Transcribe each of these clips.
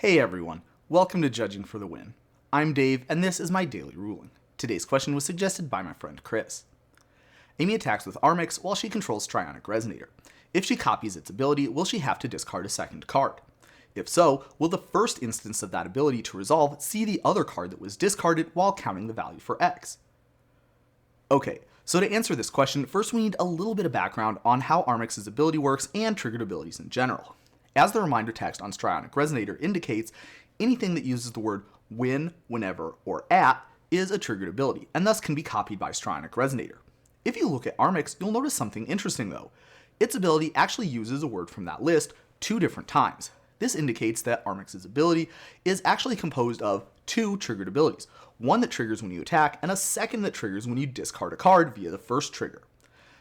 Hey everyone, welcome to Judging for the Win. I'm Dave, and this is my daily ruling. Today's question was suggested by my friend Chris. Amy attacks with Armix while she controls Strionic Resonator. If she copies its ability, will she have to discard a second card? If so, will the first instance of that ability to resolve see the other card that was discarded while counting the value for X? Okay, so to answer this question, first we need a little bit of background on how Armix's ability works and triggered abilities in general. As the reminder text on Strionic Resonator indicates, anything that uses the word when, whenever, or at is a triggered ability, and thus can be copied by Strionic Resonator. If you look at Armix, you'll notice something interesting though. Its ability actually uses a word from that list 2 different times. This indicates that Armix's ability is actually composed of 2 triggered abilities, one that triggers when you attack, and a second that triggers when you discard a card via the first trigger.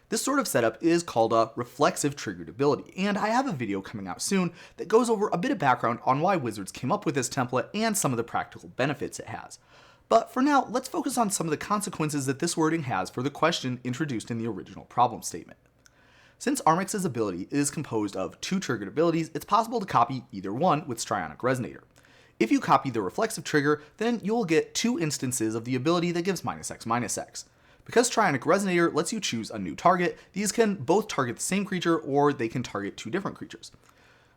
This sort of setup is called a reflexive triggered ability, and I have a video coming out soon that goes over a bit of background on why Wizards came up with this template and some of the practical benefits it has. But for now, let's focus on some of the consequences that this wording has for the question introduced in the original problem statement. Since Armix's ability is composed of 2 triggered abilities, it's possible to copy either one with Strionic Resonator. If you copy the reflexive trigger, then you'll get 2 instances of the ability that gives -X/-X. Because Strionic Resonator lets you choose a new target, these can both target the same creature or they can target 2 different creatures.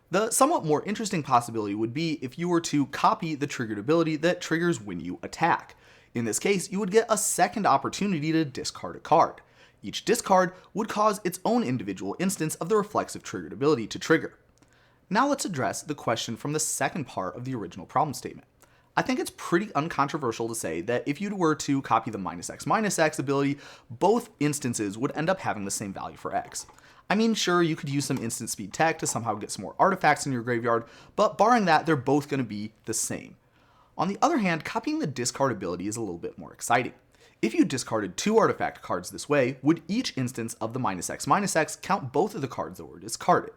The somewhat more interesting possibility would be if you were to copy the triggered ability that triggers when you attack. In this case, you would get a second opportunity to discard a card. Each discard would cause its own individual instance of the reflexive triggered ability to trigger. Now let's address the question from the second part of the original problem statement. I think it's pretty uncontroversial to say that if you were to copy the -X/-X ability, both instances would end up having the same value for X. I mean, sure, you could use some instant speed tech to somehow get some more artifacts in your graveyard, but barring that, they're both going to be the same. On the other hand, copying the discard ability is a little bit more exciting. If you discarded 2 artifact cards this way, would each instance of the -X/-X count both of the cards that were discarded?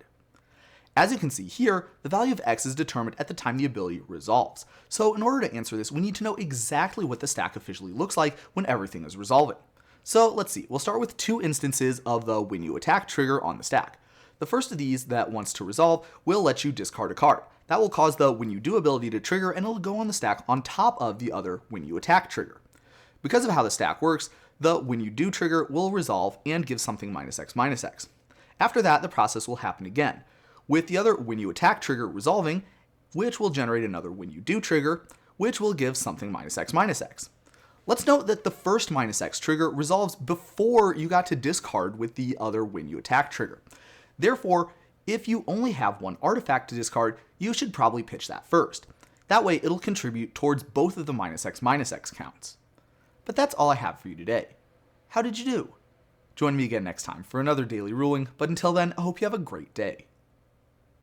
As you can see here, the value of X is determined at the time the ability resolves. So in order to answer this, we need to know exactly what the stack officially looks like when everything is resolving. So let's see, we'll start with 2 instances of the when you attack trigger on the stack. The first of these that wants to resolve will let you discard a card. That will cause the when you do ability to trigger, and it'll go on the stack on top of the other when you attack trigger. Because of how the stack works, the when you do trigger will resolve and give something -X/-X. After that, the process will happen again, with the other when you attack trigger resolving, which will generate another when you do trigger, which will give something -X/-X. Let's note that the first -X trigger resolves before you got to discard with the other when you attack trigger. Therefore, if you only have 1 artifact to discard, you should probably pitch that first. That way it'll contribute towards both of the -X/-X counts. But that's all I have for you today. How did you do? Join me again next time for another daily ruling, but until then, I hope you have a great day.